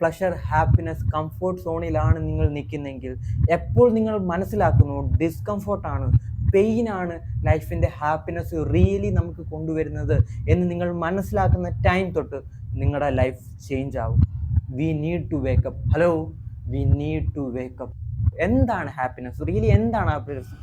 Pleasure, happiness, comfort സോണിലാണ് നിങ്ങൾ നിൽക്കുന്നതെങ്കിൽ എപ്പോൾ നിങ്ങൾ മനസ്സിലാക്കുന്നു ഡിസ്കംഫോർട്ടാണ്, പെയിനാണ് ലൈഫിൻ്റെ ഹാപ്പിനെസ് റിയലി നമുക്ക് കൊണ്ടുവരുന്നത് എന്ന് നിങ്ങൾ മനസ്സിലാക്കുന്ന ടൈം തൊട്ട് നിങ്ങളുടെ ലൈഫ് ചേഞ്ച് ആവും. We need to wake up. Hello, we need to wake up. എന്താണ് ഹാപ്പിനെസ്? റിയലി എന്താണ് ഹാപ്പിനെസ്?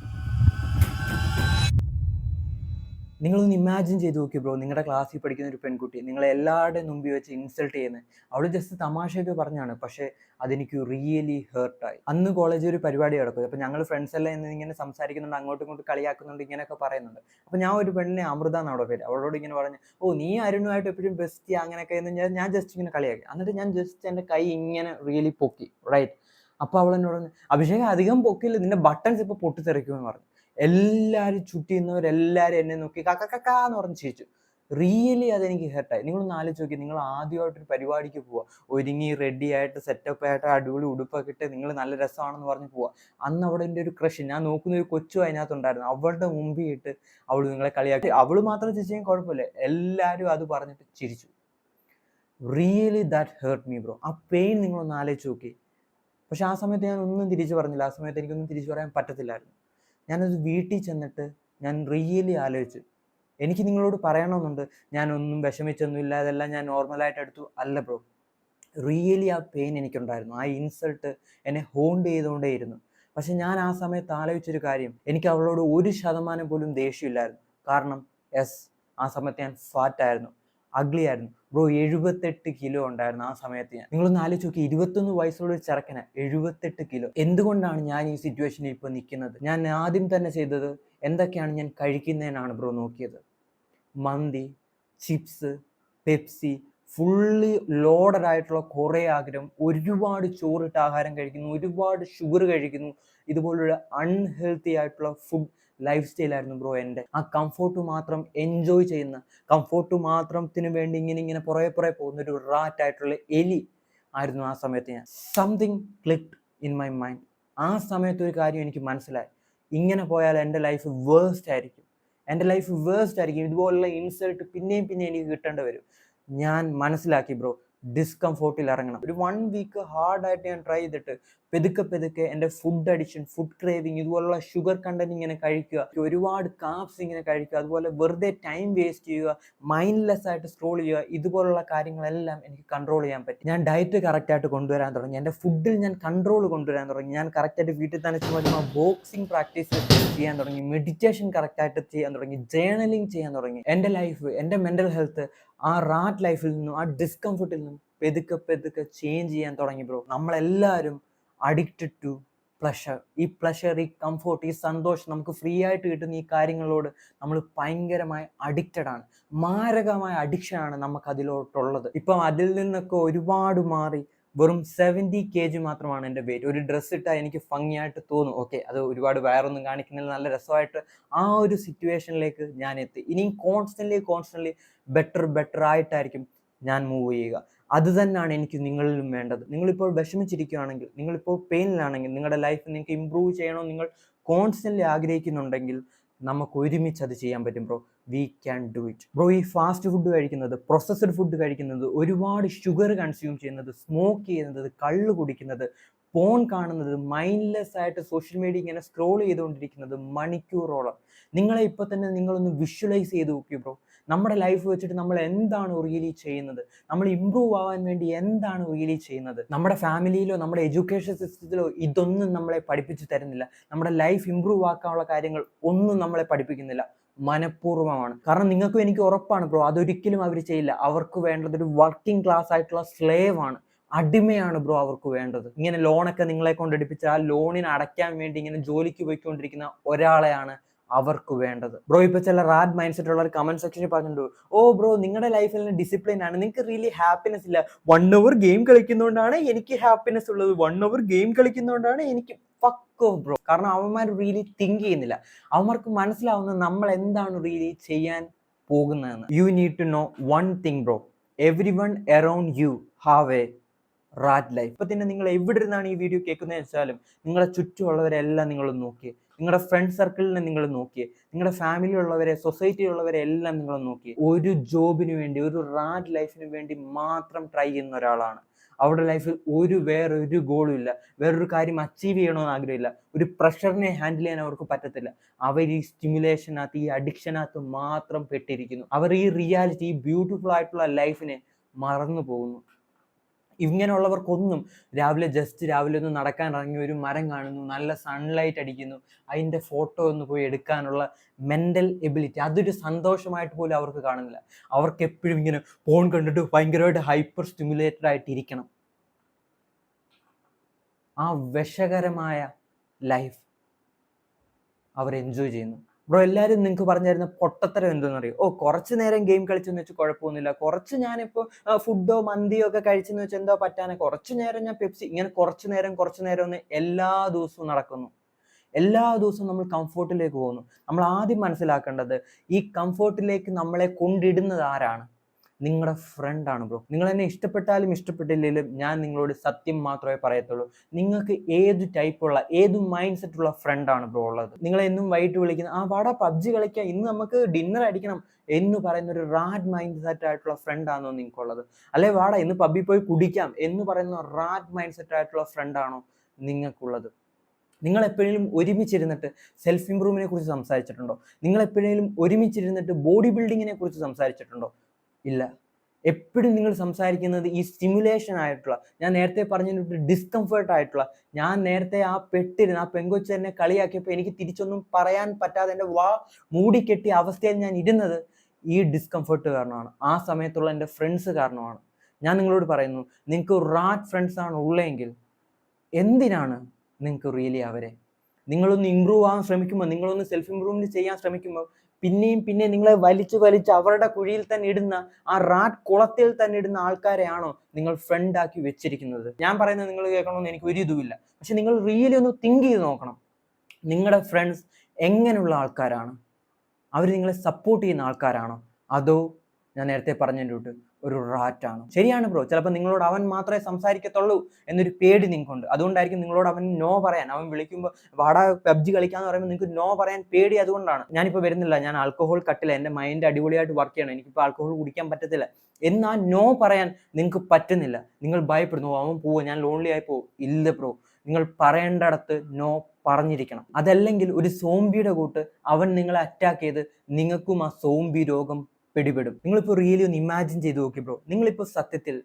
നിങ്ങളൊന്ന് ഇമാജിൻ ചെയ്ത് നോക്കി ബ്രോ, നിങ്ങളുടെ ക്ലാസ്സിൽ പഠിക്കുന്ന ഒരു പെൺകുട്ടി നിങ്ങളെ എല്ലാവരുടെയും മുമ്പിൽ വെച്ച് ഇൻസൾട്ട് ചെയ്യുന്നത്. അവൾ ജസ്റ്റ് തമാശയൊക്കെ പറഞ്ഞാണ്, പക്ഷേ അതെനിക്ക് റിയലി ഹേർട്ടായി. അന്ന് കോളേജിൽ ഒരു പരിപാടി നടക്കും. അപ്പോൾ ഞങ്ങൾ ഫ്രണ്ട്സ് എല്ലാം ഇങ്ങനെ സംസാരിക്കുന്നുണ്ട്, അങ്ങോട്ടും ഇങ്ങോട്ടും കളിയാക്കുന്നുണ്ട്, ഇങ്ങനെയൊക്കെ പറയുന്നുണ്ട്. അപ്പോൾ ഞാൻ ഒരു പെണ്ണിനെ, അമൃത എന്നാണ് പേര്, അവളോട് ഇങ്ങനെ പറഞ്ഞു, ഓ നീ അരുണുമായിട്ട് എപ്പോഴും ബെസ്റ്റ് അങ്ങനെയൊക്കെ എന്ന് ഞാൻ ജസ്റ്റ് ഇങ്ങനെ കളിയാക്കി. എന്നിട്ട് ഞാൻ ജസ്റ്റ് എൻ്റെ കൈ ഇങ്ങനെ റിയലി പൊക്കി, റൈറ്റ്. അപ്പോൾ അവൾ എന്നോട് പറഞ്ഞു, അഭിഷേക് അധികം പൊക്കില്ല, നിന്റെ ബട്ടൺസ് ഇപ്പോൾ പൊട്ടിത്തെറിക്കുമെന്ന് പറഞ്ഞു. എല്ലാവരും ചുറ്റിന്നവരെല്ലാവരും എന്നെ നോക്കി കക്കാന്ന് പറഞ്ഞ് ചിരിച്ചു. റിയലി അതെനിക്ക് ഹെർട്ടായി. നിങ്ങളൊന്ന് ആലോചിച്ച് നോക്കി, നിങ്ങൾ ആദ്യമായിട്ടൊരു പരിപാടിക്ക് പോവുക, ഒരുങ്ങി റെഡി ആയിട്ട് സെറ്റപ്പ് ആയിട്ട് അടിപൊളി ഉടുപ്പൊക്കെ ഇട്ട് നിങ്ങൾ നല്ല രസമാണെന്ന് പറഞ്ഞ് പോവുക. അന്ന് അവിടെ എൻ്റെ ഒരു ക്രഷ്, ഞാൻ നോക്കുന്ന ഒരു കൊച്ചു അതിനകത്തുണ്ടായിരുന്നു, അവളുടെ മുമ്പിൽ ഇട്ട് അവൾ നിങ്ങളെ കളിയാക്കി. അവൾ മാത്രം ചിരിച്ചെങ്കിൽ കുഴപ്പമില്ല, എല്ലാവരും അത് പറഞ്ഞിട്ട് ചിരിച്ചു. Really that hurt me bro. ആ പെയിൻ നിങ്ങളൊന്ന് ആലോചിച്ച് നോക്കി. പക്ഷെ ആ സമയത്ത് ഞാൻ ഒന്നും തിരിച്ചു പറഞ്ഞില്ല. ആ സമയത്ത് എനിക്കൊന്നും തിരിച്ചു പറയാൻ പറ്റത്തില്ലായിരുന്നു. ഞാനത് വീട്ടിൽ ചെന്നിട്ട് ഞാൻ റിയലി ആലോചിച്ചു. എനിക്ക് നിങ്ങളോട് പറയണമെന്നുണ്ട്, ഞാനൊന്നും വിഷമിച്ചൊന്നുമില്ല, അതെല്ലാം ഞാൻ നോർമലായിട്ട് എടുത്തു. അല്ല ബ്രോ, റിയലി ആ പെയിൻ എനിക്കുണ്ടായിരുന്നു. ആ ഇൻസൾട്ട് എന്നെ ഹോണ്ട് ചെയ്തുകൊണ്ടേയിരുന്നു. പക്ഷെ ഞാൻ ആ സമയത്ത് ആലോചിച്ചൊരു കാര്യം, എനിക്ക് അവളോട് 1% പോലും ദേഷ്യമില്ലായിരുന്നു. കാരണം ആ സമയത്ത് ഞാൻ ഫാറ്റായിരുന്നു, അഗ്ലി ആയിരുന്നു ബ്രോ. 78 കിലോ ഉണ്ടായിരുന്നു ആ സമയത്ത് ഞാൻ. നിങ്ങളൊന്ന് ആലോചിച്ച് നോക്കി, 21 വയസ്സുള്ള ഒരു ചെറുക്കന് 78 കിലോ. എന്തുകൊണ്ടാണ് ഞാൻ ഈ സിറ്റുവേഷനിൽ ഇപ്പോൾ നിൽക്കുന്നത്? ഞാൻ ആദ്യം തന്നെ ചെയ്തത് എന്തൊക്കെയാണ് ഞാൻ കഴിക്കുന്നതിനാണ് ബ്രോ നോക്കിയത്. മന്തി, ചിപ്സ്, പെപ്സി, ഫുള്ളി ലോഡഡ് ആയിട്ടുള്ള കുറേ ആഗ്രഹം, ഒരുപാട് ചോറിട്ട് ആഹാരം കഴിക്കുന്നു, ഒരുപാട് ഷുഗർ കഴിക്കുന്നു, ഇതുപോലുള്ള അൺഹെൽത്തി ആയിട്ടുള്ള ഫുഡ് ലൈഫ് സ്റ്റൈലായിരുന്നു ബ്രോ എൻ്റെ. ആ കംഫോർട്ട് മാത്രം എൻജോയ് ചെയ്യുന്ന, കംഫോർട്ട് മാത്രത്തിന് വേണ്ടി ഇങ്ങനെ പുറകെ പോകുന്ന ഒരു റാറ്റ് ആയിട്ടുള്ള എലി ആയിരുന്നു ആ സമയത്ത് ഞാൻ. Something clicked in my mind. ആ സമയത്ത് ഒരു കാര്യം എനിക്ക് മനസ്സിലായി, ഇങ്ങനെ പോയാൽ എൻ്റെ ലൈഫ് വേഴ്സ്റ്റ് ആയിരിക്കും. ഇതുപോലുള്ള ഇൻസൾട്ട് പിന്നെയും എനിക്ക് കിട്ടേണ്ടി വരും. ഞാൻ മനസ്സിലാക്കി ബ്രോ, ഡിസ്കംഫോർട്ടിൽ ഇറങ്ങണം. ഒരു 1 വീക്ക് ഹാർഡായിട്ട് ഞാൻ ട്രൈ ചെയ്തിട്ട് പെതുക്കെ എൻ്റെ ഫുഡ് അഡിക്ഷൻ, ഫുഡ് ക്രേവിങ്, ഇതുപോലുള്ള ഷുഗർ കണ്ടന്റ് ഇങ്ങനെ കഴിക്കുക, ഒരുപാട് കാപ്സ് ഇങ്ങനെ കഴിക്കുക, അതുപോലെ വെറുതെ ടൈം വേസ്റ്റ് ചെയ്യുക, മൈൻഡ്ലെസ് ആയിട്ട് സ്ക്രോൾ ചെയ്യുക, ഇതുപോലുള്ള കാര്യങ്ങളെല്ലാം എനിക്ക് കൺട്രോൾ ചെയ്യാൻ പറ്റി. ഞാൻ ഡയറ്റ് കറക്റ്റായിട്ട് കൊണ്ടുവരാൻ തുടങ്ങി, എൻ്റെ ഫുഡിൽ ഞാൻ കൺട്രോൾ കൊണ്ടുവരാൻ തുടങ്ങി. ഞാൻ കറക്റ്റായിട്ട് വീട്ടിൽ തന്നെ ചുമ്മാ ബോക്സിങ് പ്രാക്ടീസ് ചെയ്യാൻ തുടങ്ങി, മെഡിറ്റേഷൻ കറക്റ്റായിട്ട് ചെയ്യാൻ തുടങ്ങി, ജേർണലിങ് ചെയ്യാൻ തുടങ്ങി. എൻ്റെ ലൈഫ്, എൻ്റെ മെൻ്റൽ ഹെൽത്ത് ആ റാറ്റ് ലൈഫിൽ നിന്നും, ആ ഡിസ്കംഫർട്ടിൽ നിന്നും പെതുക്കെ ചേഞ്ച് ചെയ്യാൻ തുടങ്ങി ബ്രോ. നമ്മളെല്ലാവരും അഡിക്റ്റഡ് ടു പ്ലഷർ. ഈ പ്ലഷർ, ഈ കംഫോർട്ട്, ഈ സന്തോഷം നമുക്ക് ഫ്രീ ആയിട്ട് കിട്ടുന്ന ഈ കാര്യങ്ങളോട് നമ്മൾ ഭയങ്കരമായി അഡിക്റ്റഡ് ആണ്. മാരകമായ അഡിക്ഷനാണ് നമുക്ക് അതിലോട്ടുള്ളത്. ഇപ്പം അതിൽ നിന്നൊക്കെ ഒരുപാട് മാറി വെറും 70 kg മാത്രമാണ് എൻ്റെ വെയിറ്റ്. ഒരു ഡ്രസ്സ് ഇട്ടാൽ എനിക്ക് ഭംഗിയായിട്ട് തോന്നും, ഓക്കെ, അത് ഒരുപാട് വയറൊന്നും കാണിക്കുന്നില്ല, നല്ല രസമായിട്ട് ആ ഒരു സിറ്റുവേഷനിലേക്ക് ഞാൻ എത്തി. ഇനിയും കോൺസ്റ്റൻ്റ്ലി ബെറ്റർ ആയിട്ടായിരിക്കും ഞാൻ മൂവ് ചെയ്യുക. അത് തന്നെയാണ് എനിക്ക് നിങ്ങളിലും വേണ്ടത്. നിങ്ങളിപ്പോൾ വിഷമിച്ചിരിക്കുകയാണെങ്കിൽ, നിങ്ങളിപ്പോൾ പെയിനിലാണെങ്കിൽ, നിങ്ങളുടെ ലൈഫ് നിങ്ങൾക്ക് ഇമ്പ്രൂവ് ചെയ്യണമെന്ന് നിങ്ങൾ കോൺസ്റ്റൻ്റ്ലി ആഗ്രഹിക്കുന്നുണ്ടെങ്കിൽ നമുക്ക് ഒരുമിച്ച് അത് ചെയ്യാൻ പറ്റും bro. We can do it bro. ഈ ഫാസ്റ്റ് ഫുഡ് കഴിക്കുന്നത്, പ്രോസസ്ഡ് ഫുഡ് കഴിക്കുന്നത്, ഒരുപാട് ഷുഗർ കൺസ്യൂം ചെയ്യുന്നത്, സ്മോക്ക് ചെയ്യുന്നത്, കള്ള് കുടിക്കുന്നത്, ഫോൺ കാണുന്നത്, മൈൻഡ്ലെസ് ആയിട്ട് സോഷ്യൽ മീഡിയ ഇങ്ങനെ സ്ക്രോൾ ചെയ്തുകൊണ്ടിരിക്കുന്നത് മണിക്കൂറോളം, നിങ്ങളെ ഇപ്പോൾ തന്നെ നിങ്ങളൊന്ന് വിഷ്വലൈസ് ചെയ്ത് നോക്കി ബ്രോ. നമ്മുടെ ലൈഫ് വെച്ചിട്ട് നമ്മൾ എന്താണ് റിയലി ചെയ്യുന്നത്? നമ്മൾ ഇമ്പ്രൂവ് ആവാൻ വേണ്ടി എന്താണ് റിയലി ചെയ്യുന്നത്? നമ്മുടെ ഫാമിലിയിലോ നമ്മുടെ എഡ്യൂക്കേഷൻ സിസ്റ്റത്തിലോ ഇതൊന്നും നമ്മളെ പഠിപ്പിച്ചു തരുന്നില്ല. നമ്മുടെ ലൈഫ് ഇമ്പ്രൂവ് ആക്കാനുള്ള കാര്യങ്ങൾ ഒന്നും നമ്മളെ പഠിപ്പിക്കുന്നില്ല. മനഃപൂർവ്വമാണ്. കാരണം നിങ്ങൾക്കും എനിക്ക് ഉറപ്പാണ് ബ്രോ, അതൊരിക്കലും അവർ ചെയ്യില്ല. അവർക്ക് വേണ്ടത് ഒരു വർക്കിംഗ് ക്ലാസ് ആയിട്ടുള്ള സ്ലേവ് ആണ്, അടിമയാണ് ബ്രോ അവർക്ക് വേണ്ടത്. ഇങ്ങനെ ലോണൊക്കെ നിങ്ങളെ കൊണ്ട് എടുപ്പിച്ച ആ ലോണിന് അടയ്ക്കാൻ വേണ്ടി ഇങ്ങനെ ജോലിക്ക് പോയിക്കൊണ്ടിരിക്കുന്ന ഒരാളെയാണ് അവർക്ക് വേണ്ടത് ബ്രോ. ഇപ്പൊ ചില റാഡ് മൈൻഡ് സെറ്റ് ഉള്ള കമന്റ് സെക്ഷനിൽ പറഞ്ഞിട്ടുണ്ട്, ഓ ബ്രോ നിങ്ങളുടെ ലൈഫിൽ ഡിസിപ്ലിൻ ആണ്, നിങ്ങൾക്ക് റിയലി ഹാപ്പിനെസ് ഇല്ല. 1 hour ഗെയിം കളിക്കുന്നതുകൊണ്ടാണ് എനിക്ക് ഹാപ്പിനെസ് ഉള്ളത്, 1 hour ഗെയിം കളിക്കുന്നതുകൊണ്ടാണ് എനിക്ക്. Fuck of bro. കാരണം അവന്മാർ റിയലി തിങ്ക് ചെയ്യുന്നില്ല. അവന്മാർക്ക് മനസ്സിലാവുന്നത് നമ്മൾ എന്താണ് റിയലി ചെയ്യാൻ പോകുന്നതെന്ന്. You need to know one thing bro, every one around you have a rat life. ഇപ്പൊ തന്നെ നിങ്ങൾ എവിടെ ഇരുന്നാണ് ഈ വീഡിയോ കേൾക്കുന്നത് വെച്ചാലും നിങ്ങളുടെ ചുറ്റുമുള്ളവരെല്ലാം നിങ്ങൾ നോക്കിയേ, നിങ്ങളുടെ ഫ്രണ്ട് സർക്കിളിനെ നിങ്ങൾ നോക്കിയേ, നിങ്ങളുടെ ഫാമിലിയിലുള്ളവരെ, സൊസൈറ്റിയിലുള്ളവരെ എല്ലാം നിങ്ങൾ നോക്കിയേ. ഒരു ജോബിന് വേണ്ടി, ഒരു റാറ്റ് ലൈഫിന് വേണ്ടി മാത്രം ട്രൈ ചെയ്യുന്ന ഒരാളാണ്. അവരുടെ ലൈഫിൽ വേറൊരു ഗോളും ഇല്ല, വേറൊരു കാര്യം അച്ചീവ് ചെയ്യണമെന്ന് ആഗ്രഹമില്ല, ഒരു പ്രഷറിനെ ഹാൻഡിൽ ചെയ്യാൻ അവർക്ക് പറ്റത്തില്ല. അവർ ഈ സ്റ്റിമുലേഷനകത്ത്, ഈ അഡിക്ഷനകത്ത് മാത്രം പെട്ടിരിക്കുന്നു. അവർ ഈ റിയാലിറ്റി, ഈ ബ്യൂട്ടിഫുൾ ആയിട്ടുള്ള ലൈഫിനെ മറന്നു പോകുന്നു. ഇങ്ങനെയുള്ളവർക്കൊന്നും രാവിലെ ഒന്ന് നടക്കാൻ ഇറങ്ങി ഒരു മരം കാണുന്നു, നല്ല സൺലൈറ്റ് അടിക്കുന്നു, അതിൻ്റെ ഫോട്ടോ ഒന്ന് പോയി എടുക്കാനുള്ള മെൻ്റൽ എബിലിറ്റി, അതൊരു സന്തോഷമായിട്ട് പോലും അവർക്ക് കാണുന്നില്ല. അവർക്ക് എപ്പോഴും ഇങ്ങനെ ഫോൺ കണ്ടിട്ട് ഭയങ്കരമായിട്ട് ഹൈപ്പർ സ്റ്റിമുലേറ്റഡ് ആയിട്ടിരിക്കണം. ആ വിഷകരമായ ലൈഫ് അവർ എൻജോയ് ചെയ്യുന്നു. ബ്രോ, എല്ലാവരും നിങ്ങൾക്ക് പറഞ്ഞു തരുന്ന പൊട്ടത്തരം എന്തെന്ന് അറിയോ? കുറച്ച് നേരം ഗെയിം കളിച്ചെന്ന് വെച്ച് കുഴപ്പമൊന്നുമില്ല, കുറച്ച് ഞാനിപ്പോൾ ഫുഡോ മന്തിയോ ഒക്കെ കഴിച്ചെന്ന് വെച്ച് എന്തോ പറ്റാനെ, കുറച്ച് നേരം ഞാൻ പെപ്സി, ഇങ്ങനെ കുറച്ച് നേരം ഒന്ന് എല്ലാ ദിവസവും നടക്കുന്നു. എല്ലാ ദിവസവും നമ്മൾ കംഫോർട്ടിലേക്ക് പോകുന്നു. നമ്മൾ ആദ്യം മനസ്സിലാക്കേണ്ടത്, ഈ കംഫോർട്ടിലേക്ക് നമ്മളെ കൊണ്ടിടുന്നത് ആരാണ്? നിങ്ങളുടെ ഫ്രണ്ടാണ് ബ്രോ. നിങ്ങൾ എന്നെ ഇഷ്ടപ്പെട്ടാലും ഇഷ്ടപ്പെട്ടില്ലെങ്കിലും ഞാൻ നിങ്ങളോട് സത്യം മാത്രമേ പറയത്തുള്ളൂ. നിങ്ങൾക്ക് ഏത് ടൈപ്പുള്ള, ഏത് മൈൻഡ് സെറ്റുള്ള ഫ്രണ്ടാണ് ബ്രോ ഉള്ളത്? നിങ്ങളെന്നും വൈകിട്ട് വിളിക്കുന്ന, വാടാ പബ്ജി കളിക്കാം, ഇന്ന് നമുക്ക് ഡിന്നർ അടിക്കണം എന്ന് പറയുന്ന ഒരു റാഡ് മൈൻഡ് സെറ്റ് ആയിട്ടുള്ള ഫ്രണ്ടാണോ നിങ്ങൾക്കുള്ളത്? അല്ലെ വാടാ ഇന്ന് പബ്ബിൽ പോയി കുടിക്കാം എന്ന് പറയുന്ന റാഡ് മൈൻഡ് സെറ്റ് ആയിട്ടുള്ള ഫ്രണ്ടാണോ നിങ്ങൾക്കുള്ളത്? നിങ്ങൾ എപ്പോഴെങ്കിലും ഒരുമിച്ചിരുന്നിട്ട് സെൽഫ് ഇംപ്രൂവ്മെന്റിനെ കുറിച്ച് സംസാരിച്ചിട്ടുണ്ടോ? നിങ്ങൾ എപ്പോഴെങ്കിലും ഒരുമിച്ചിരുന്നിട്ട് ബോഡി ബിൽഡിങ്ങിനെ കുറിച്ച് സംസാരിച്ചിട്ടുണ്ടോ? ഇല്ല. എപ്പോഴും നിങ്ങൾ സംസാരിക്കുന്നത് ഈ സ്റ്റിമുലേഷൻ ആയിട്ടുള്ള, ഞാൻ നേരത്തെ പറഞ്ഞിട്ട് ഡിസ്കംഫേർട്ട് ആയിട്ടുള്ള, ഞാൻ നേരത്തെ ആ പെങ്കൊച്ച് എന്നെ കളിയാക്കിയപ്പോൾ എനിക്ക് തിരിച്ചൊന്നും പറയാൻ പറ്റാതെ എൻ്റെ മൂടിക്കെട്ടിയ അവസ്ഥയിൽ ഞാൻ ഇരുന്നത് ഈ ഡിസ്കംഫേർട്ട് കാരണമാണ്. ആ സമയത്തുള്ള എൻ്റെ ഫ്രണ്ട്സ് കാരണമാണ്. ഞാൻ നിങ്ങളോട് പറയുന്നു, നിങ്ങൾക്ക് റാറ്റ് ഫ്രണ്ട്സ് ആണ് ഉള്ളതെങ്കിൽ എന്തിനാണ് നിങ്ങൾക്ക് റിയലി അവരെ? നിങ്ങളൊന്ന് ഇമ്പ്രൂവ് ആവാൻ ശ്രമിക്കുമ്പോൾ, നിങ്ങളൊന്ന് സെൽഫ് ഇമ്പ്രൂവ്മെന്റ് ചെയ്യാൻ ശ്രമിക്കുമ്പോൾ പിന്നെയും നിങ്ങളെ വലിച്ച് അവരുടെ കുഴിയിൽ തന്നെ ഇടുന്ന, ആ റാറ്റ് കുളത്തിൽ തന്നെ ഇടുന്ന ആൾക്കാരെയാണോ നിങ്ങൾ ഫ്രണ്ടാക്കി വെച്ചിരിക്കുന്നത്? ഞാൻ പറയുന്നത് നിങ്ങൾ കേൾക്കണമെന്ന് എനിക്ക് ഒരു ഇതുമില്ല, പക്ഷെ നിങ്ങൾ റിയലി ഒന്ന് തിങ്ക് ചെയ്ത് നോക്കണം. നിങ്ങളുടെ ഫ്രണ്ട്സ് എങ്ങനെയുള്ള ആൾക്കാരാണ്? അവർ നിങ്ങളെ സപ്പോർട്ട് ചെയ്യുന്ന ആൾക്കാരാണോ, അതോ ഞാൻ നേരത്തെ പറഞ്ഞതിൻ്റെ ഒരു റാറ്റാണ്? ശരിയാണ് ബ്രോ, ചിലപ്പോൾ നിങ്ങളോട് അവൻ മാത്രമേ സംസാരിക്കത്തുള്ളൂ എന്നൊരു പേടി നിങ്ങൾക്കുണ്ട്. അതുകൊണ്ടായിരിക്കും നിങ്ങളോട് അവൻ നോ പറയാൻ, അവൻ വിളിക്കുമ്പോൾ വാടാ പബ്ജി കളിക്കാന്ന് പറയുമ്പോൾ നിങ്ങൾക്ക് നോ പറയാൻ പേടി. അതുകൊണ്ടാണ് ഞാനിപ്പോൾ വരുന്നില്ല, ഞാൻ ആൽക്കഹോൾ കട്ടില്ല, എൻ്റെ മൈൻഡ് അടിപൊളിയായിട്ട് വർക്ക് ചെയ്യണം, എനിക്കിപ്പോൾ ആൽക്കഹോൾ കുടിക്കാൻ പറ്റത്തില്ല എന്നാ നോ പറയാൻ നിങ്ങൾക്ക് പറ്റുന്നില്ല. നിങ്ങൾ ഭയപ്പെടുന്നു, അവൻ പോവോ, ഞാൻ ലോൺലി ആയി പോവും. ഇല്ല ബ്രോ, നിങ്ങൾ പറയേണ്ടടത്ത് നോ പറഞ്ഞിരിക്കണം. അതല്ലെങ്കിൽ ഒരു സോംബിയുടെ കൂട്ട് അവൻ നിങ്ങളെ അറ്റാക്ക് ചെയ്ത് നിങ്ങൾക്കും ആ സോംബി രോഗം പിടിപെടും. നിങ്ങളിപ്പോൾ റിയലി ഒന്ന് ഇമാജിൻ ചെയ്ത് നോക്കി ബ്രോ, നിങ്ങളിപ്പോൾ സത്യത്തിൽ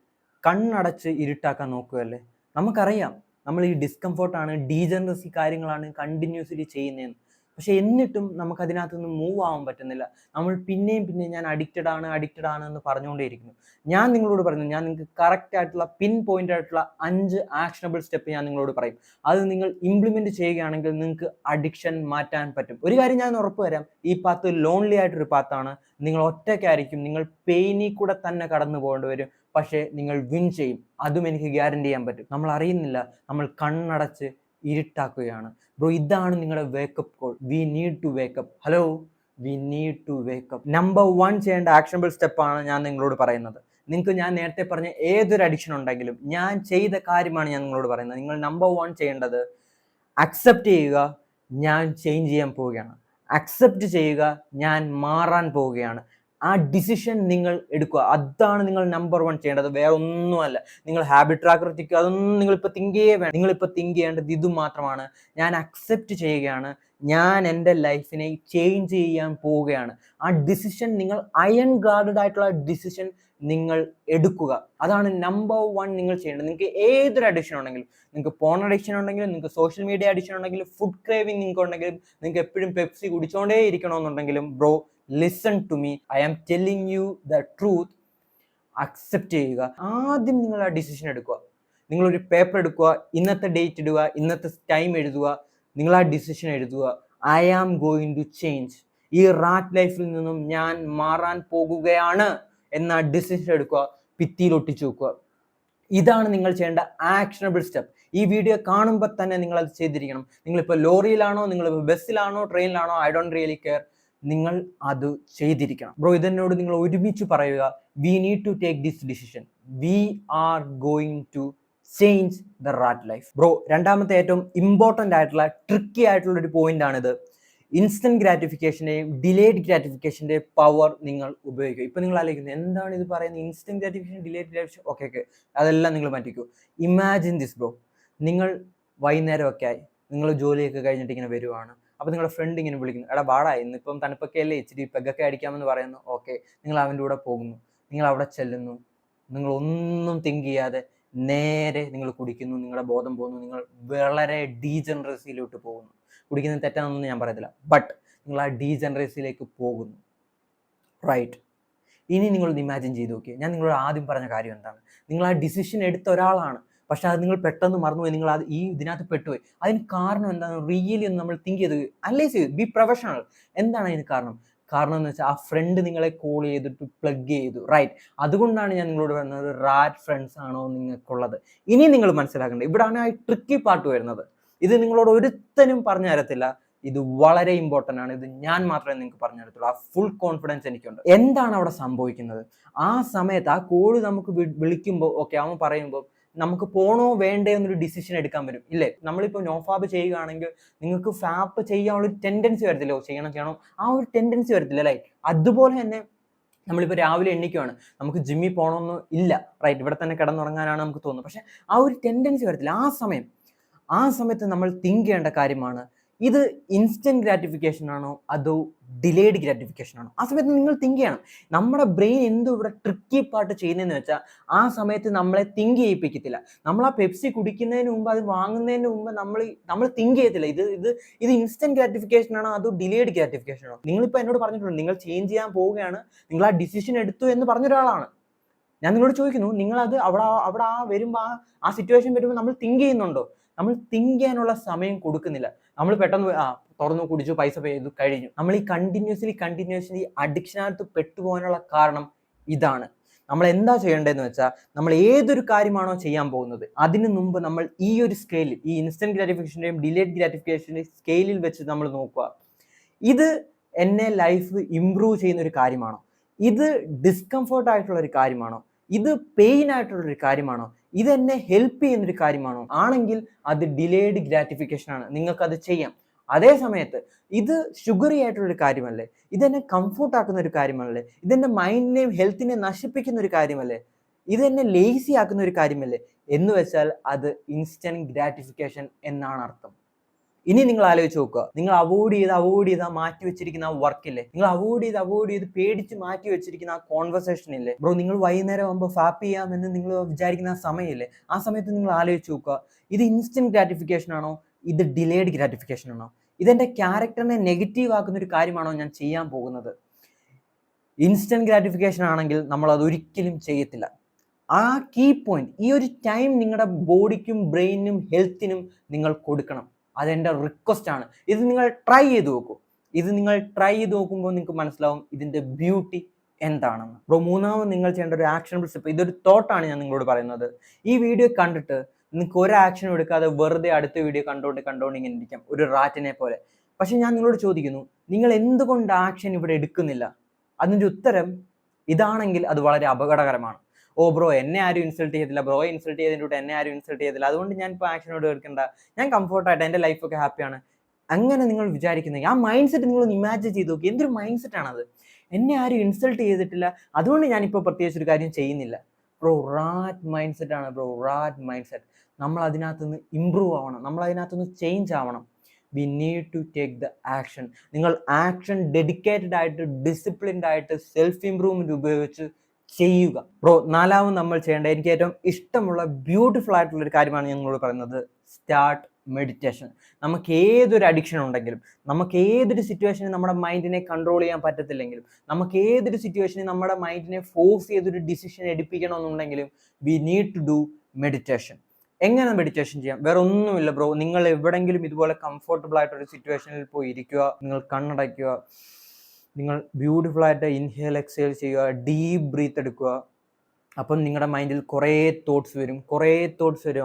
കണ്ണടച്ച് ഇരുട്ടാക്കാൻ നോക്കുകയല്ലേ? നമുക്കറിയാം നമ്മൾ ഈ ഡിസ്കംഫോർട്ടാണ്, ഡീജനറസി കാര്യങ്ങളാണ് കണ്ടിന്യൂസ്ലി ചെയ്യുന്നതെന്ന്. പക്ഷെ എന്നിട്ടും നമുക്കതിനകത്തുനിന്ന് മൂവ് ആവാൻ പറ്റുന്നില്ല. നമ്മൾ പിന്നെയും ഞാൻ അഡിക്റ്റഡ് ആണ് എന്ന് പറഞ്ഞുകൊണ്ടേയിരിക്കുന്നു. ഞാൻ നിങ്ങളോട് പറയുന്നു, ഞാൻ നിങ്ങൾക്ക് കറക്റ്റ് ആയിട്ടുള്ള പിൻ പോയിന്റ് ആയിട്ടുള്ള 5 ആക്ഷനബിൾ സ്റ്റെപ്പ് ഞാൻ നിങ്ങളോട് പറയും. അത് നിങ്ങൾ ഇംപ്ലിമെന്റ് ചെയ്യുകയാണെങ്കിൽ നിങ്ങൾക്ക് അഡിക്ഷൻ മാറ്റാൻ പറ്റും. ഒരു കാര്യം ഞാൻ ഉറപ്പ് തരാം, ഈ പാത്ത് ലോൺലി ആയിട്ടൊരു പാത്താണ്. നിങ്ങൾ ഒറ്റയ്ക്കായിരിക്കും, നിങ്ങൾ പെയിനിൽ കൂടെ തന്നെ കടന്നു പോകേണ്ടി വരും. പക്ഷേ നിങ്ങൾ വിൻ ചെയ്യും, അതും എനിക്ക് ഗ്യാരണ്ടി ചെയ്യാൻ പറ്റും. നമ്മൾ അറിയുന്നില്ല, നമ്മൾ കണ്ണടച്ച് ഇരുട്ടാക്കുകയാണ് ബ്രോ. ഇതാണ് നിങ്ങളുടെ wake up call. We need to wake up. Hello, we need to wake up. Number 1 ചെയ്യേണ്ട ആക്ഷനബിൾ സ്റ്റെപ്പാണ് ഞാൻ നിങ്ങളോട് പറയുന്നത്. നിങ്ങൾക്ക് ഞാൻ നേരത്തെ പറഞ്ഞ ഏതൊരു അഡിക്ഷൻ ഉണ്ടെങ്കിലും ഞാൻ ചെയ്ത കാര്യമാണ് ഞാൻ നിങ്ങളോട് പറയുന്നത്. നിങ്ങൾ നമ്പർ 1 ചെയ്യേണ്ടത് അക്സെപ്റ്റ് ചെയ്യുക, ഞാൻ ചേഞ്ച് ചെയ്യാൻ പോവുകയാണ്. അക്സെപ്റ്റ് ചെയ്യുക, ഞാൻ മാറാൻ പോവുകയാണ്. ആ ഡിസിഷൻ നിങ്ങൾ എടുക്കുക. അതാണ് നിങ്ങൾ നമ്പർ 1 ചെയ്യേണ്ടത്, വേറെ ഒന്നുമല്ല. നിങ്ങൾ ഹാബിറ്റ് ട്രാക്കർ തിക്കുക, അതൊന്നും നിങ്ങളിപ്പോൾ തിങ്ക് വേണം. നിങ്ങളിപ്പോൾ തിങ്ക് ചെയ്യേണ്ടത് ഇത് മാത്രമാണ്, ഞാൻ അക്സെപ്റ്റ് ചെയ്യുകയാണ്, ഞാൻ എൻ്റെ ലൈഫിനെ ചേഞ്ച് ചെയ്യാൻ പോവുകയാണ്. ആ ഡിസിഷൻ നിങ്ങൾ അയൺ ഗാർഡഡ് ആയിട്ടുള്ള ഡിസിഷൻ നിങ്ങൾ എടുക്കുക. അതാണ് നമ്പർ 1 നിങ്ങൾ ചെയ്യേണ്ടത്. നിങ്ങൾക്ക് ഏതൊരു അഡിക്ഷൻ ഉണ്ടെങ്കിലും, നിങ്ങൾക്ക് പോൺ അഡിക്ഷൻ ഉണ്ടെങ്കിലും, നിങ്ങൾക്ക് സോഷ്യൽ മീഡിയ അഡിക്ഷൻ ഉണ്ടെങ്കിലും, ഫുഡ് ക്രേവിംഗ് നിങ്ങൾക്ക് ഉണ്ടെങ്കിലും, നിങ്ങൾക്ക് എപ്പോഴും പെപ്സി കുടിച്ചുകൊണ്ടേ ഇരിക്കണമെന്നുണ്ടെങ്കിലും, bro listen to me, I am telling you the truth. Accept ചെയ്യുക. ആദ്യം നിങ്ങൾ ആ ഡിസിഷൻ എടുക്കുക. നിങ്ങളൊരു പേപ്പർ എടുക്കുക, ഇന്നത്തെ ഡേറ്റ് ഇടുക, ഇന്നത്തെ ടൈം എഴുതുക, നിങ്ങൾ ആ ഡിസിഷൻ എഴുതുക. I am going to change. ഈ റാറ്റ് ലൈഫിൽ നിന്നും ഞാൻ മാറാൻ പോകുകയാണ് എന്ന ഡിസിഷൻ എടുക്കുക, ഭിത്തിയിൽ ഒട്ടിച്ചു വെക്കുക. ഇതാണ് നിങ്ങൾ ചെയ്യേണ്ട ആക്ഷനബിൾ സ്റ്റെപ്പ്. ഈ വീഡിയോ കാണുമ്പോൾ തന്നെ നിങ്ങൾ അത് ചെയ്തിരിക്കണം. നിങ്ങളിപ്പോൾ ലോറിയിലാണോ, നിങ്ങളിപ്പോൾ ബസ്സിലാണോ, ട്രെയിനിലാണോ, ഐ ഡോണ്ട് റിയലി കെയർ, നിങ്ങൾ അത് ചെയ്തിരിക്കണം ബ്രോ. ഇതിനോട് നിങ്ങൾ ഒരുമിച്ച് പറയുക, we need to take this decision, we are going to change the rat life. Bro, രണ്ടാമത്തെ ഏറ്റവും ഇമ്പോർട്ടൻ്റ് ആയിട്ടുള്ള ട്രിക്കി ആയിട്ടുള്ള ഒരു പോയിന്റ് ആണിത്. ഇൻസ്റ്റന്റ് ഗ്രാറ്റിഫിക്കേഷൻ്റെയും ഡിലേഡ് ഗ്രാറ്റിഫിക്കേഷൻ്റെയും പവർ നിങ്ങൾ ഉപയോഗിക്കുക. ഇപ്പം നിങ്ങൾ ആലോചിക്കുന്നത് എന്താണ് ഇത് പറയുന്നത്, instant gratification, delayed gratification, okay അതെല്ലാം നിങ്ങൾ മാറ്റിക്കൂ. ഇമാജിൻ ദിസ് ബ്രോ, നിങ്ങൾ വൈകുന്നേരമൊക്കെ ആയി, നിങ്ങൾ ജോലിയൊക്കെ കഴിഞ്ഞിട്ട് ഇങ്ങനെ വരുവാണ്. അപ്പോൾ നിങ്ങളുടെ ഫ്രണ്ട് ഇങ്ങനെ വിളിക്കുന്നു, എടാ ബാടാ ഇന്നിപ്പം തണുപ്പൊക്കെ അല്ലേ, ഇച്ചിരി പെഗൊക്കെ അടിക്കാമെന്ന് പറയുന്നു. ഓക്കെ, നിങ്ങൾ അവൻ്റെ കൂടെ പോകുന്നു, നിങ്ങൾ അവിടെ ചെല്ലുന്നു, നിങ്ങൾ ഒന്നും തിങ്ക് ചെയ്യാതെ നേരെ നിങ്ങൾ കുടിക്കുന്നു, നിങ്ങളുടെ ബോധം പോകുന്നു, നിങ്ങൾ വളരെ ഡീജനറസിയിലോട്ട് പോകുന്നു. കുടിക്കുന്നത് തെറ്റാണെന്നൊന്നും ഞാൻ പറയത്തില്ല, ബട്ട് നിങ്ങൾ ആ ഡീജനറസിയിലേക്ക് പോകുന്നു, റൈറ്റ്? ഇനി നിങ്ങളൊന്ന് ഇമാജിൻ ചെയ്ത് നോക്കിയേ, ഞാൻ നിങ്ങളോട് ആദ്യം പറഞ്ഞ കാര്യം എന്താണ്, നിങ്ങൾ ആ ഡിസിഷൻ എടുത്ത ഒരാളാണ്, പക്ഷെ അത് നിങ്ങൾ പെട്ടെന്ന് മറന്നുപോയി, നിങ്ങൾ അത് ഇതിനകത്ത് പെട്ടുപോയി. അതിന് കാരണം എന്താണ്, റിയലി ഒന്ന് നമ്മൾ തിങ്ക് ചെയ്ത് അനലൈസ് ചെയ്ത് ബി പ്രൊഫഷണൽ. എന്താണ് അതിന് കാരണം എന്ന് വെച്ചാൽ ആ ഫ്രണ്ട് നിങ്ങളെ കോൾ ചെയ്തിട്ട് പ്ലഗ് ചെയ്തു, റൈറ്റ്? അതുകൊണ്ടാണ് ഞാൻ നിങ്ങളോട് പറയുന്നത്, റാറ്റ് ഫ്രണ്ട്സ് ആണോ നിങ്ങൾക്കുള്ളത്. ഇനി നിങ്ങൾ മനസ്സിലാക്കേണ്ടത്, ഇവിടെയാണ് ആ ട്രിക്കി പാർട്ട് വരുന്നത്. ഇത് നിങ്ങളോട് ഒരുത്തനും പറഞ്ഞു തരത്തില്ല, ഇത് വളരെ ഇമ്പോർട്ടൻ്റ് ആണ്, ഇത് ഞാൻ മാത്രമേ നിങ്ങൾക്ക് പറഞ്ഞു തരത്തുള്ളൂ. ആ ഫുൾ കോൺഫിഡൻസ് എനിക്കുണ്ട്. എന്താണ് അവിടെ സംഭവിക്കുന്നത്, ആ സമയത്ത് ആ കോൾ നമുക്ക് വിളിക്കുമ്പോൾ ഓക്കെ അവൻ പറയുമ്പോൾ നമുക്ക് പോണോ വേണ്ടേ എന്നൊരു ഡിസിഷൻ എടുക്കാൻ വരും, ഇല്ലേ? നമ്മളിപ്പോൾ നോഫാബ് ചെയ്യുകയാണെങ്കിൽ നിങ്ങൾക്ക് ഫാപ്പ് ചെയ്യാനുള്ളൊരു ടെൻഡൻസി വരത്തില്ല, ചെയ്യണം ആ ഒരു ടെൻഡൻസി വരത്തില്ല, അല്ലേ? അതുപോലെ തന്നെ നമ്മളിപ്പോൾ രാവിലെ എണ്ണിക്കുവാണ്, നമുക്ക് ജിമ്മിൽ പോകണമെന്ന് ഇല്ല, റൈറ്റ്? ഇവിടെ തന്നെ കിടന്നുറങ്ങാനാണ് നമുക്ക് തോന്നുന്നത്, പക്ഷെ ആ ഒരു ടെൻഡൻസി വരത്തില്ല. ആ സമയത്ത് നമ്മൾ തിങ്ക് ചെയ്യേണ്ട കാര്യമാണ്, ഇത് ഇൻസ്റ്റന്റ് ഗ്രാറ്റിഫിക്കേഷൻ ആണോ അതോ ഡിലേഡ് ഗ്രാറ്റിഫിക്കേഷൻ ആണോ? ആ സമയത്ത് നിങ്ങൾ തിങ്ക് ചെയ്യണം. നമ്മുടെ ബ്രെയിൻ എന്തോ ഇവിടെ ട്രിക്കി പാർട്ട് ചെയ്യുന്നതെന്ന് വെച്ചാൽ, ആ സമയത്ത് നമ്മളെ തിങ്ക് ചെയ്യിപ്പിക്കത്തില്ല. നമ്മൾ ആ പെപ്സി കുടിക്കുന്നതിന് മുമ്പ്, അത് വാങ്ങുന്നതിന് മുമ്പ് നമ്മൾ തിങ്ക് ചെയ്യത്തില്ല, ഇത് ഇൻസ്റ്റന്റ് ഗ്രാറ്റിഫിക്കേഷൻ ആണോ അതോ ഡിലേഡ് ഗ്രാറ്റിഫിക്കേഷൻ ആണോ? നിങ്ങളിപ്പോൾ എന്നോട് പറഞ്ഞിട്ടുണ്ട് നിങ്ങൾ ചേഞ്ച് ചെയ്യാൻ പോവുകയാണ്, നിങ്ങൾ ആ ഡിസിഷൻ എടുത്തു എന്ന് പറഞ്ഞൊരാളാണ്. ഞാൻ നിങ്ങളോട് ചോദിക്കുന്നു, നിങ്ങളത് അവിടെ വരുമ്പോൾ ആ സിറ്റുവേഷൻ വരുമ്പോൾ നമ്മൾ തിങ്ക് ചെയ്യുന്നുണ്ടോ? നമ്മൾ തിങ്ക് ചെയ്യാനുള്ള സമയം കൊടുക്കുന്നില്ല. നമ്മൾ പെട്ടെന്ന് തുറന്നു കുടിച്ചു, പൈസ പേ ചെയ്തു, കഴിഞ്ഞു. നമ്മൾ ഈ കണ്ടിന്യൂസ്ലി അഡിക്ഷനകത്ത് പെട്ടുപോകാനുള്ള കാരണം ഇതാണ്. നമ്മൾ എന്താ ചെയ്യേണ്ടതെന്ന് വെച്ചാൽ, നമ്മൾ ഏതൊരു കാര്യമാണോ ചെയ്യാൻ പോകുന്നത് അതിന് മുമ്പ് നമ്മൾ ഈ ഒരു സ്കെയിലിൽ, ഈ ഇൻസ്റ്റന്റ് ഗ്രാറ്റിഫിക്കേഷൻ്റെയും ഡിലേഡ് ഗ്രാറ്റിഫിക്കേഷൻ്റെയും സ്കെയിലിൽ വെച്ച് നമ്മൾ നോക്കുക, ഇത് എന്നെ ലൈഫ് ഇംപ്രൂവ് ചെയ്യുന്ന ഒരു കാര്യമാണോ, ഇത് ഡിസ്കംഫോർട്ട് ആയിട്ടുള്ള ഒരു കാര്യമാണോ, ഇത് പെയിൻ ആയിട്ടുള്ളൊരു കാര്യമാണോ, ഇത് എന്നെ ഹെൽപ്പ് ചെയ്യുന്നൊരു കാര്യമാണോ? ആണെങ്കിൽ അത് ഡിലേഡ് ഗ്രാറ്റിഫിക്കേഷൻ ആണ്, നിങ്ങൾക്കത് ചെയ്യാം. അതേ സമയത്ത് ഇത് ഷുഗറി ആയിട്ടുള്ളൊരു കാര്യമല്ലേ, ഇതെന്നെ കംഫോർട്ട് ആക്കുന്ന ഒരു കാര്യമല്ലേ, ഇതെൻ്റെ മൈൻഡിനെയും ഹെൽത്തിനെയും നശിപ്പിക്കുന്ന ഒരു കാര്യമല്ലേ, ഇതെന്നെ ലേസി ആക്കുന്ന ഒരു കാര്യമല്ലേ എന്ന് വെച്ചാൽ അത് ഇൻസ്റ്റന്റ് ഗ്രാറ്റിഫിക്കേഷൻ എന്നാണ് അർത്ഥം. ഇനി നിങ്ങൾ ആലോചിച്ച് നോക്കുക, നിങ്ങൾ അവോയ്ഡ് ചെയ്ത് മാറ്റി വെച്ചിരിക്കുന്ന ആ വർക്കില്ലേ, നിങ്ങൾ അവോയ്ഡ് ചെയ്ത് പേടിച്ച് മാറ്റി വെച്ചിരിക്കുന്ന ആ കോൺവെർസേഷൻ ഇല്ലേ ബ്രോ, നിങ്ങൾ വൈകുന്നേരം ആകുമ്പോൾ ഫാപ്പ് ചെയ്യാമെന്ന് നിങ്ങൾ വിചാരിക്കുന്ന ആ സമയമില്ലേ, ആ സമയത്ത് നിങ്ങൾ ആലോചിച്ച് നോക്കുക, ഇത് ഇൻസ്റ്റന്റ് ഗ്രാറ്റിഫിക്കേഷൻ ആണോ, ഇത് ഡിലേഡ് ഗ്രാറ്റിഫിക്കേഷൻ ആണോ, ഇതെന്റെ ക്യാരക്ടറിനെ നെഗറ്റീവ് ആക്കുന്ന ഒരു കാര്യമാണോ ഞാൻ ചെയ്യാൻ പോകുന്നത്? ഇൻസ്റ്റന്റ് ഗ്രാറ്റിഫിക്കേഷൻ ആണെങ്കിൽ നമ്മൾ അത് ഒരിക്കലും ചെയ്യത്തില്ല. ആ കീ പോയിന്റ്, ഈ ഒരു ടൈം നിങ്ങളുടെ ബോഡിക്കും ബ്രെയിനും ഹെൽത്തിനും നിങ്ങൾ കൊടുക്കണം. അതെൻ്റെ റിക്വസ്റ്റ് ആണ്. ഇത് നിങ്ങൾ ട്രൈ ചെയ്ത് നോക്കൂ. നോക്കുമ്പോൾ നിങ്ങൾക്ക് മനസ്സിലാവും ഇതിൻ്റെ ബ്യൂട്ടി എന്താണെന്ന്. ബ്രോ, മൂന്നാമത് നിങ്ങൾ ചെയ്യേണ്ട ഒരു ആക്ഷൻ സ്റ്റെപ്പ്, ഇതൊരു തോട്ടാണ് ഞാൻ നിങ്ങളോട് പറയുന്നത്. ഈ വീഡിയോ കണ്ടിട്ട് നിങ്ങൾക്ക് ഒരു ആക്ഷനും എടുക്കാതെ വെറുതെ അടുത്ത വീഡിയോ കണ്ടോണ്ട് ഇങ്ങനെ ഇരിക്കാം, ഒരു റാറ്റിനെ പോലെ. പക്ഷെ ഞാൻ നിങ്ങളോട് ചോദിക്കുന്നു, നിങ്ങൾ എന്തുകൊണ്ട് ആക്ഷൻ ഇവിടെ എടുക്കുന്നില്ല? അതിൻ്റെ ഉത്തരം ഇതാണെങ്കിൽ അത് വളരെ അപകടകരമാണ്. ഓ ബ്രോ, എന്നെ ആരും ഇൻസൾട്ട് ചെയ്തില്ല, ബ്രോയെ ഇൻസൾട്ട് ചെയ്തിട്ട് എന്നെ ആരും ഇൻസൾട്ട് ചെയ്തില്ല, അതുകൊണ്ട് ഞാൻ ഇപ്പോൾ ആക്ഷനോട് എടുക്കണ്ട, ഞാൻ കംഫോർട്ടായിട്ട് എൻ്റെ ലൈഫൊക്കെ ഹാപ്പിയാണ്, അങ്ങനെ നിങ്ങൾ വിചാരിക്കുന്നത്. ആ മൈൻഡ് സെറ്റ് നിങ്ങളൊന്ന് ഇമാജിൻ ചെയ്ത് നോക്കി, എന്തൊരു മൈൻഡ് സെറ്റാണത്. എന്നെ ആരും ഇൻസൾട്ട് ചെയ്തിട്ടില്ല, അതുകൊണ്ട് ഞാനിപ്പോൾ പ്രത്യേകിച്ച് ഒരു കാര്യം ചെയ്യുന്നില്ല. ബ്രോ, റാറ്റ് മൈൻഡ് സെറ്റ് ആണ് ബ്രോ, റാറ്റ് മൈൻഡ് സെറ്റ്. നമ്മൾ അതിനകത്തുനിന്ന് ഇമ്പ്രൂവ് ആവണം, നമ്മൾ അതിനകത്തുനിന്ന് ചേഞ്ച് ആവണം. We need to take the action. നിങ്ങൾ ആക്ഷൻ ഡെഡിക്കേറ്റഡ് ആയിട്ട്, ഡിസിപ്ലിൻഡ് ആയിട്ട്, സെൽഫ് ഇംപ്രൂവ്മെന്റ് ഉപയോഗിച്ച് ചെയ്യുക. ബ്രോ, നാലാമത് നമ്മൾ ചെയ്യേണ്ട, എനിക്ക് ഏറ്റവും ഇഷ്ടമുള്ള ബ്യൂട്ടിഫുൾ ആയിട്ടുള്ള ഒരു കാര്യമാണ് ഞാൻ നിങ്ങളോട് പറയുന്നത്, സ്റ്റാർട്ട് മെഡിറ്റേഷൻ. നമുക്ക് ഏതൊരു അഡിക്ഷൻ ഉണ്ടെങ്കിലും, നമുക്ക് ഏതൊരു സിറ്റുവേഷനിൽ നമ്മുടെ മൈൻഡിനെ കൺട്രോൾ ചെയ്യാൻ പറ്റത്തില്ലെങ്കിലും, നമുക്ക് ഏതൊരു സിറ്റുവേഷനിൽ നമ്മുടെ മൈൻഡിനെ ഫോഴ്സ് ചെയ്തൊരു ഡിസിഷൻ എടുപ്പിക്കണമെന്നുണ്ടെങ്കിലും, we need to do meditation. എങ്ങനെ മെഡിറ്റേഷൻ ചെയ്യാം? വേറെ ഒന്നുമില്ല ബ്രോ, നിങ്ങൾ എവിടെങ്കിലും ഇതുപോലെ കംഫർട്ടബിൾ ആയിട്ടൊരു സിറ്റുവേഷനിൽ പോയി ഇരിക്കുക, നിങ്ങൾ കണ്ണടയ്ക്കുക, നിങ്ങൾ ബ്യൂട്ടിഫുൾ ആയിട്ട് ഇൻഹേൽ എക്സേൽ ചെയ്യുക, ഡീപ്പ് ബ്രീത്ത് എടുക്കുക. അപ്പം നിങ്ങളുടെ മൈൻഡിൽ കുറേ തോട്ട്സ് വരും.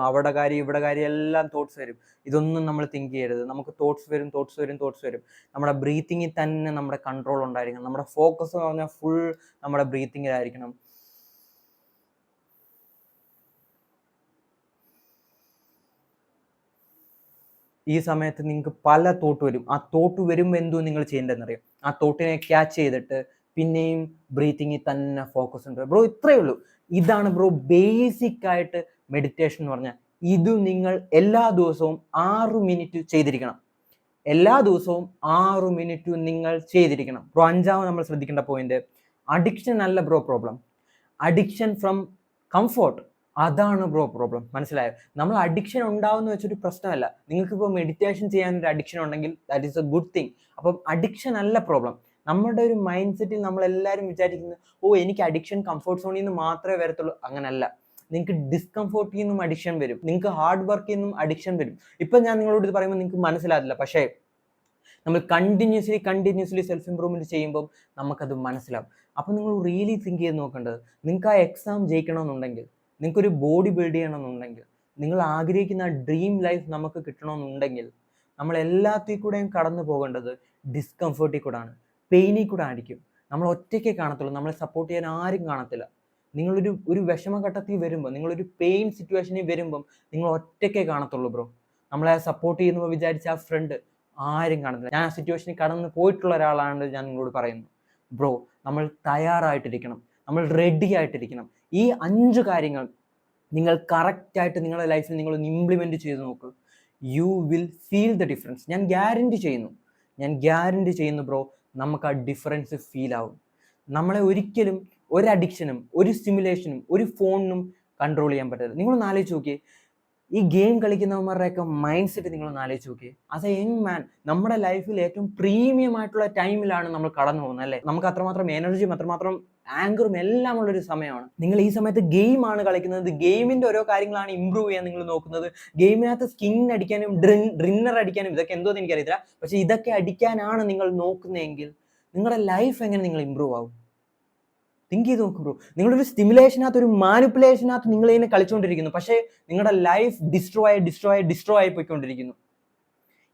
അവിടെ കാര്യം ഇവിടെ കാര്യം എല്ലാം തോട്ട്സ് വരും. ഇതൊന്നും നമ്മൾ തിങ്ക് ചെയ്യരുത്. നമുക്ക് തോട്ട്സ് വരും. നമ്മുടെ ബ്രീത്തിങ്ങിൽ തന്നെ നമ്മുടെ കൺട്രോൾ ഉണ്ടായിരിക്കണം. നമ്മുടെ ഫോക്കസ് എന്ന് പറഞ്ഞാൽ ഫുൾ നമ്മുടെ ബ്രീത്തിങ്ങിലായിരിക്കണം. ഈ സമയത്ത് നിങ്ങൾക്ക് പല തോട്ട് വരും. ആ തോട്ട് വരുമ്പോൾ എന്തോ നിങ്ങൾ ചെയ്യേണ്ടതെന്നറിയാം. ആ തോട്ടിനെ ക്യാച്ച് ചെയ്തിട്ട് പിന്നെയും ബ്രീത്തിങ്ങിൽ തന്നെ ഫോക്കസ് ഉണ്ട്. ബ്രോ ഇത്രയേ ഉള്ളൂ. ഇതാണ് ബ്രോ ബേസിക് ആയിട്ട് മെഡിറ്റേഷൻ എന്ന് പറഞ്ഞാൽ. ഇത് നിങ്ങൾ എല്ലാ ദിവസവും 6 മിനിറ്റ് ചെയ്തിരിക്കണം. എല്ലാ ദിവസവും 6 മിനിറ്റ് നിങ്ങൾ ചെയ്തിരിക്കണം. ബ്രോ അഞ്ചാമത് നമ്മൾ ശ്രദ്ധിക്കേണ്ട പോയിന്റ്, അഡിക്ഷൻ അല്ല bro problem, addiction from comfort. അതാണ് ബ്രോ പ്രോബ്ലം. മനസ്സിലായോ? നമ്മൾ അഡിക്ഷൻ ഉണ്ടാവുന്ന വെച്ചൊരു പ്രശ്നമല്ല. നിങ്ങൾക്കിപ്പോൾ മെഡിറ്റേഷൻ ചെയ്യാൻ ഒരു അഡിക്ഷൻ ഉണ്ടെങ്കിൽ that is A good thing. അപ്പം അഡിക്ഷൻ അല്ല പ്രോബ്ലം. നമ്മുടെ ഒരു മൈൻഡ് സെറ്റിൽ നമ്മളെല്ലാവരും വിചാരിക്കുന്നത് ഓ എനിക്ക് അഡിക്ഷൻ കംഫോർട്ട് സോണിൽ നിന്ന് മാത്രമേ വരത്തുള്ളൂ. അങ്ങനല്ല. നിങ്ങൾക്ക് ഡിസ്കംഫോർട്ടിൽ നിന്നും അഡിക്ഷൻ വരും, നിങ്ങൾക്ക് ഹാർഡ് വർക്കിൽ നിന്നും അഡിക്ഷൻ വരും. ഇപ്പം ഞാൻ നിങ്ങളോട് ഇത് പറയുമ്പോൾ നിങ്ങൾക്ക് മനസ്സിലാകില്ല, പക്ഷേ നമ്മൾ കണ്ടിന്യൂസ്ലി സെൽഫ് ഇമ്പ്രൂവ്മെൻറ്റ് ചെയ്യുമ്പോൾ നമുക്കത് മനസ്സിലാവും. അപ്പോൾ നിങ്ങൾ റിയലി തിങ്ക് ചെയ്ത് നോക്കേണ്ടത്, നിങ്ങൾക്ക് ആ എക്സാം ജയിക്കണമെന്നുണ്ടെങ്കിൽ, നിങ്ങൾക്കൊരു ബോഡി ബിൽഡ് ചെയ്യണമെന്നുണ്ടെങ്കിൽ, നിങ്ങൾ ആഗ്രഹിക്കുന്ന ആ ഡ്രീം ലൈഫ് നമുക്ക് കിട്ടണമെന്നുണ്ടെങ്കിൽ നമ്മൾ എല്ലാത്തിൽ കൂടെയും കടന്നു പോകേണ്ടത് ഡിസ്കംഫേർട്ടിൽ കൂടെയാണ്, പെയിനിൽ കൂടെ ആയിരിക്കും. നമ്മൾ ഒറ്റയ്ക്കേ കാണത്തുള്ളൂ, നമ്മളെ സപ്പോർട്ട് ചെയ്യാൻ ആരും കാണത്തില്ല. നിങ്ങളൊരു വിഷമഘട്ടത്തിൽ വരുമ്പോൾ, നിങ്ങളൊരു പെയിൻ സിറ്റുവേഷനിൽ വരുമ്പം നിങ്ങൾ ഒറ്റയ്ക്കേ കാണത്തുള്ളൂ ബ്രോ. നമ്മളെ സപ്പോർട്ട് ചെയ്യുന്നപ്പോൾ വിചാരിച്ച ആ ഫ്രണ്ട് ആരും കാണത്തില്ല. ഞാൻ ആ സിറ്റുവേഷനിൽ കടന്ന് പോയിട്ടുള്ള ഒരാളാണ് ഞാൻ നിങ്ങളോട് പറയുന്നു. ബ്രോ നമ്മൾ തയ്യാറായിട്ടിരിക്കണം, നമ്മൾ റെഡി ആയിട്ടിരിക്കണം. ഈ 5 കാര്യങ്ങൾ നിങ്ങൾ കറക്റ്റായിട്ട് നിങ്ങളുടെ ലൈഫിൽ നിങ്ങളൊന്ന് ഇംപ്ലിമെൻറ്റ് ചെയ്ത് നോക്ക്. You will feel the difference. ഞാൻ ഗ്യാരണ്ടി ചെയ്യുന്നു ബ്രോ, നമുക്ക് ആ ഡിഫറൻസ് ഫീൽ ആവും. നമ്മളെ ഒരിക്കലും ഒരു അഡിക്ഷനും ഒരു സ്റ്റിമുലേഷനും ഒരു ഫോണിനും കൺട്രോൾ ചെയ്യാൻ പറ്റില്ല. നിങ്ങളൊന്ന് ആലോചിച്ച് നോക്കിയേ, ഈ ഗെയിം കളിക്കുന്നവന്മാരുടെയൊക്കെ മൈൻഡ് സെറ്റ് നിങ്ങളൊന്ന് ആലോചിച്ച് നോക്കിയേ. ആസ് എ യങ് മാൻ നമ്മുടെ ലൈഫിൽ ഏറ്റവും പ്രീമിയം ആയിട്ടുള്ള ടൈമിലാണ് നമ്മൾ കടന്നു പോകുന്നത് അല്ലേ. നമുക്ക് അത്രമാത്രം എനർജിയും അത്രമാത്രം ആങ്കറും എല്ലാം ഉള്ളൊരു സമയമാണ്. നിങ്ങൾ ഈ സമയത്ത് ഗെയിമാണ് കളിക്കുന്നത്, ഗെയിമിൻ്റെ ഓരോ കാര്യങ്ങളാണ് ഇമ്പ്രൂവ് ചെയ്യാൻ നിങ്ങൾ നോക്കുന്നത്. ഗെയിമിനകത്ത് സ്കിൻ അടിക്കാനും ഡ്രിന്നർ അടിക്കാനും ഇതൊക്കെ എന്തോന്ന് എനിക്കറിയത്തില്ല, പക്ഷേ ഇതൊക്കെ അടിക്കാനാണ് നിങ്ങൾ നോക്കുന്നതെങ്കിൽ നിങ്ങളുടെ ലൈഫ് എങ്ങനെ നിങ്ങൾ ഇമ്പ്രൂവ് ആവും? തിങ്ക് ചെയ്ത് നോക്കൂ ബ്രോ. നിങ്ങളൊരു സ്റ്റിമുലേഷനകത്ത് ഒരു മാനിപ്പുലേഷനകത്ത് നിങ്ങൾ ഇതിനെ കളിച്ചുകൊണ്ടിരിക്കുന്നു, പക്ഷേ നിങ്ങളുടെ ലൈഫ് ഡിസ്ട്രോ ആയി പോയിക്കൊണ്ടിരിക്കുന്നു.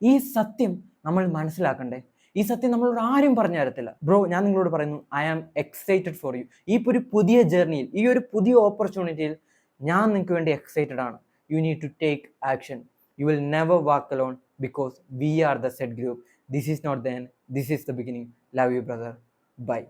ഈ സത്യം നമ്മൾ മനസ്സിലാക്കണ്ടേ? ഈ സത്യം നമ്മളോട് ആരും പറഞ്ഞു തരത്തില്ല ബ്രോ. ഞാൻ നിങ്ങളോട് പറയുന്നു, I am excited for you. ഈ ഒരു പുതിയ ജേർണിയിൽ, ഈ ഒരു പുതിയ ഓപ്പർച്യൂണിറ്റിയിൽ ഞാൻ നിങ്ങൾക്ക് വേണ്ടി എക്സൈറ്റഡ് ആണ്. You need to take action. You will never walk alone because we are the set group. This is not the end, this is the beginning. Love you brother. By.